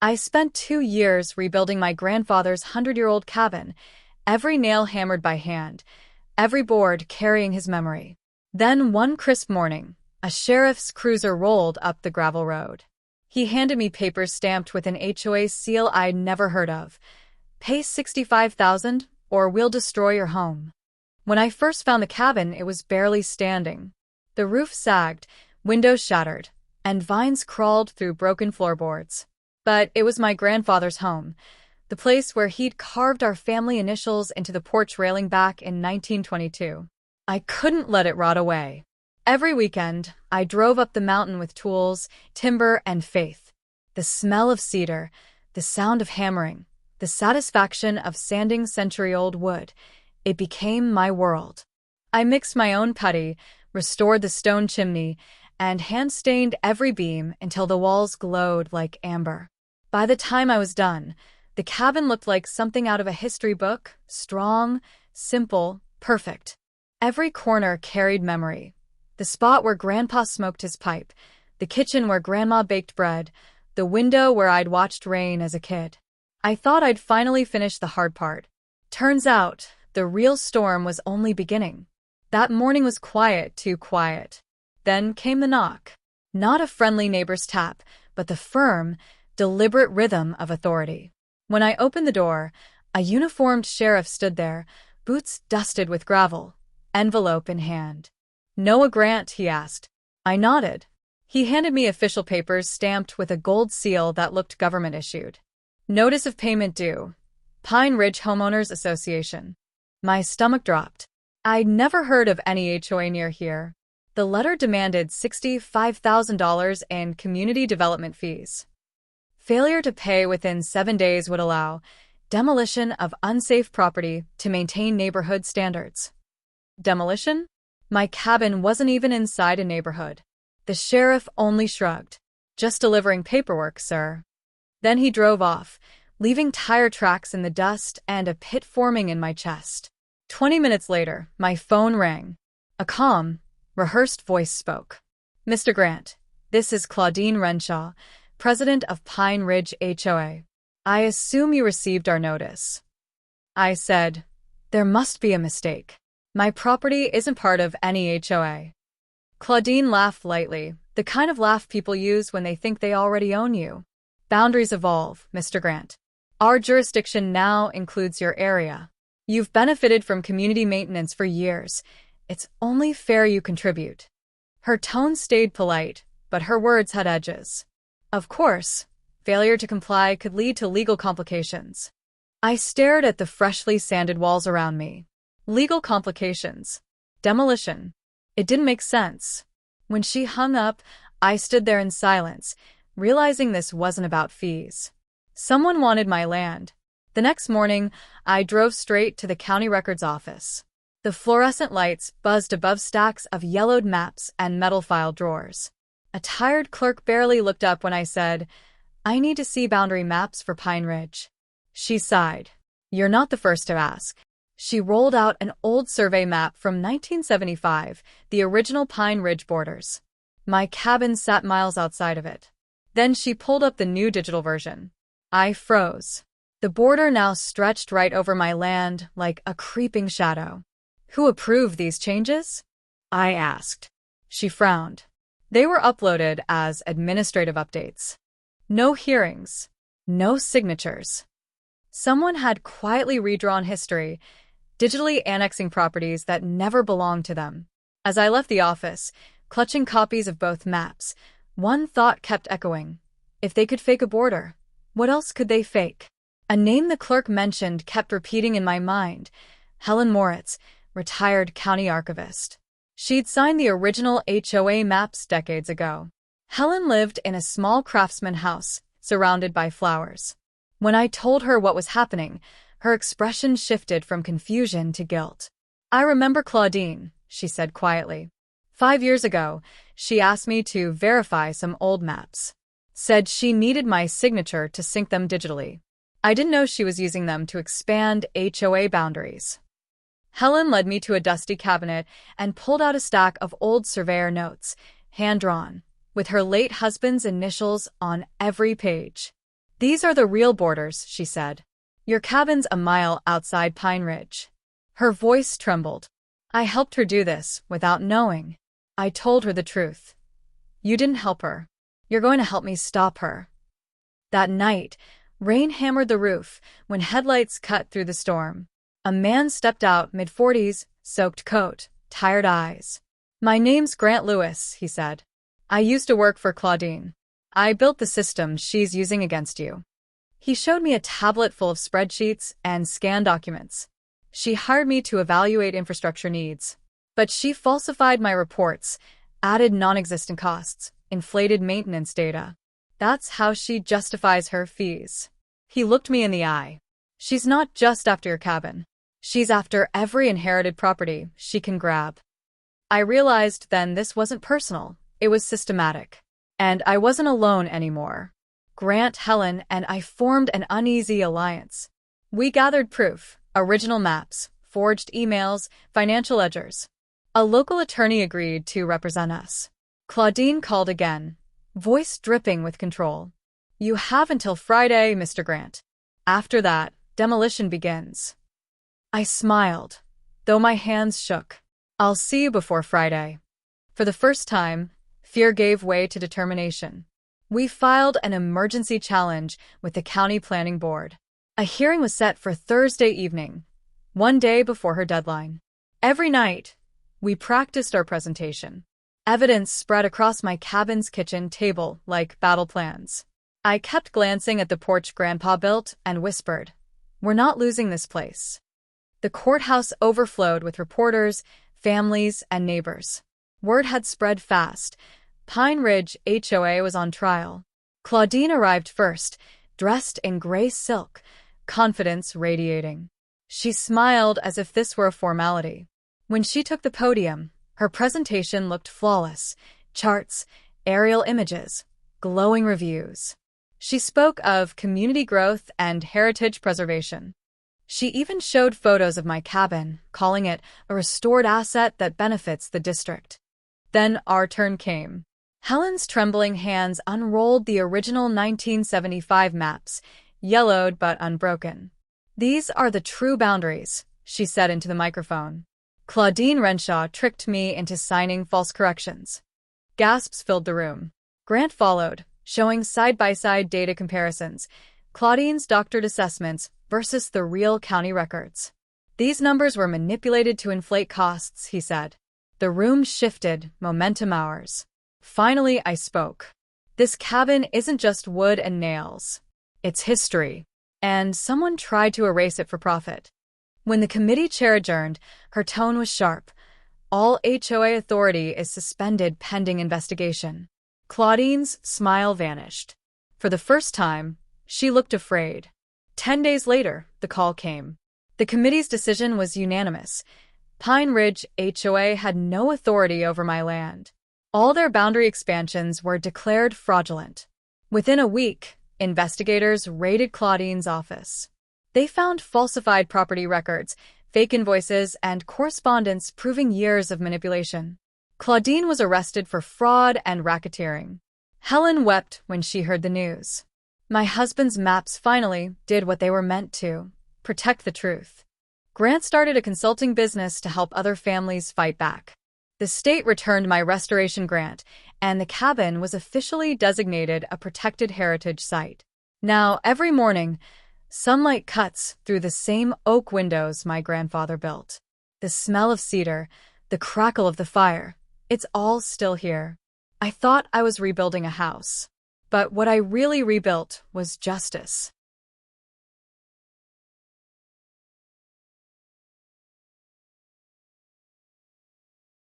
I spent 2 years rebuilding my grandfather's 100-year-old cabin, every nail hammered by hand, every board carrying his memory. Then one crisp morning, a sheriff's cruiser rolled up the gravel road. He handed me papers stamped with an HOA seal I'd never heard of. Pay $65,000 or we'll destroy your home. When I first found the cabin, it was barely standing. The roof sagged, windows shattered, and vines crawled through broken floorboards. But it was my grandfather's home, the place where he'd carved our family initials into the porch railing back in 1922. I couldn't let it rot away. Every weekend, I drove up the mountain with tools, timber, and faith. The smell of cedar, the sound of hammering, the satisfaction of sanding century-old wood. It became my world. I mixed my own putty, restored the stone chimney, and hand-stained every beam until the walls glowed like amber. By the time I was done, the cabin looked like something out of a history book, strong, simple, perfect. Every corner carried memory. The spot where Grandpa smoked his pipe, the kitchen where Grandma baked bread, the window where I'd watched rain as a kid. I thought I'd finally finished the hard part. Turns out, the real storm was only beginning. That morning was quiet, too quiet. Then came the knock. Not a friendly neighbor's tap, but the firm, deliberate rhythm of authority. When I opened the door, a uniformed sheriff stood there, boots dusted with gravel, envelope in hand. "Noah Grant?" he asked. I nodded. He handed me official papers stamped with a gold seal that looked government-issued. Notice of payment due. Pine Ridge Homeowners Association. My stomach dropped. I'd never heard of any HOA near here. The letter demanded $65,000 in community development fees. Failure to pay within 7 days would allow demolition of unsafe property to maintain neighborhood standards. Demolition? My cabin wasn't even inside a neighborhood. The sheriff only shrugged. "Just delivering paperwork, sir." Then he drove off, leaving tire tracks in the dust and a pit forming in my chest. 20 minutes later, my phone rang. A calm, rehearsed voice spoke. "Mr. Grant, this is Claudine Renshaw, president of Pine Ridge HOA. I assume you received our notice." I said, "There must be a mistake. My property isn't part of any HOA." Claudine laughed lightly, the kind of laugh people use when they think they already own you. "Boundaries evolve, Mr. Grant. Our jurisdiction now includes your area. You've benefited from community maintenance for years. It's only fair you contribute." Her tone stayed polite, but her words had edges. Of course, failure to comply could lead to legal complications. I stared at the freshly sanded walls around me. Legal complications. Demolition. It didn't make sense. When she hung up, I stood there in silence, realizing this wasn't about fees. Someone wanted my land. The next morning, I drove straight to the county records office. The fluorescent lights buzzed above stacks of yellowed maps and metal file drawers. A tired clerk barely looked up when I said, "I need to see boundary maps for Pine Ridge." She sighed. "You're not the first to ask." She rolled out an old survey map from 1975, the original Pine Ridge borders. My cabin sat miles outside of it. Then she pulled up the new digital version. I froze. The border now stretched right over my land like a creeping shadow. "Who approved these changes?" I asked. She frowned. They were uploaded as administrative updates. No hearings. No signatures. Someone had quietly redrawn history, digitally annexing properties that never belonged to them. As I left the office, clutching copies of both maps, one thought kept echoing. If they could fake a border, what else could they fake? A name the clerk mentioned kept repeating in my mind. Helen Moritz, retired county archivist. She'd signed the original HOA maps decades ago. Helen lived in a small craftsman house, surrounded by flowers. When I told her what was happening, her expression shifted from confusion to guilt. "I remember Claudine," she said quietly. 5 years ago, she asked me to verify some old maps. Said she needed my signature to sync them digitally. I didn't know she was using them to expand HOA boundaries. Helen led me to a dusty cabinet and pulled out a stack of old surveyor notes, hand-drawn, with her late husband's initials on every page. "These are the real borders," she said. "Your cabin's a mile outside Pine Ridge." Her voice trembled. I helped her do this without knowing. I told her the truth. "You didn't help her. You're going to help me stop her." That night, rain hammered the roof when headlights cut through the storm. A man stepped out, mid-40s, soaked coat, tired eyes. "My name's Grant Lewis," he said. "I used to work for Claudine. I built the system she's using against you." He showed me a tablet full of spreadsheets and scanned documents. "She hired me to evaluate infrastructure needs. But she falsified my reports, added non-existent costs, inflated maintenance data. That's how she justifies her fees." He looked me in the eye. "She's not just after your cabin. She's after every inherited property she can grab." I realized then this wasn't personal, it was systematic. And I wasn't alone anymore. Grant, Helen, and I formed an uneasy alliance. We gathered proof, original maps, forged emails, financial ledgers. A local attorney agreed to represent us. Claudine called again, voice dripping with control. "You have until Friday, Mr. Grant. After that, demolition begins." I smiled, though my hands shook. "I'll see you before Friday." For the first time, fear gave way to determination. We filed an emergency challenge with the County Planning Board. A hearing was set for Thursday evening, one day before her deadline. Every night, we practiced our presentation. Evidence spread across my cabin's kitchen table like battle plans. I kept glancing at the porch Grandpa built and whispered, "We're not losing this place." The courthouse overflowed with reporters, families, and neighbors. Word had spread fast. Pine Ridge HOA was on trial. Claudine arrived first, dressed in gray silk, confidence radiating. She smiled as if this were a formality. When she took the podium, her presentation looked flawless. Charts, aerial images, glowing reviews. She spoke of community growth and heritage preservation. She even showed photos of my cabin, calling it a restored asset that benefits the district. Then our turn came. Helen's trembling hands unrolled the original 1975 maps, yellowed but unbroken. "These are the true boundaries," she said into the microphone. Claudine Renshaw tricked me into signing false corrections. Gasps filled the room. Grant followed, showing side-by-side data comparisons, Claudine's doctored assessments versus the real county records. "These numbers were manipulated to inflate costs," he said. The room shifted, momentum ours. Finally, I spoke. "This cabin isn't just wood and nails. It's history. And someone tried to erase it for profit." When the committee chair adjourned, her tone was sharp. "All HOA authority is suspended pending investigation." Claudine's smile vanished. For the first time, she looked afraid. 10 days later, the call came. The committee's decision was unanimous. Pine Ridge HOA had no authority over my land. All their boundary expansions were declared fraudulent. Within a week, investigators raided Claudine's office. They found falsified property records, fake invoices, and correspondence proving years of manipulation. Claudine was arrested for fraud and racketeering. Helen wept when she heard the news. My husband's maps finally did what they were meant to: protect the truth. Grant started a consulting business to help other families fight back. The state returned my restoration grant, and the cabin was officially designated a protected heritage site. Now, every morning, sunlight cuts through the same oak windows my grandfather built. The smell of cedar, the crackle of the fire, it's all still here. I thought I was rebuilding a house. But what I really rebuilt was justice.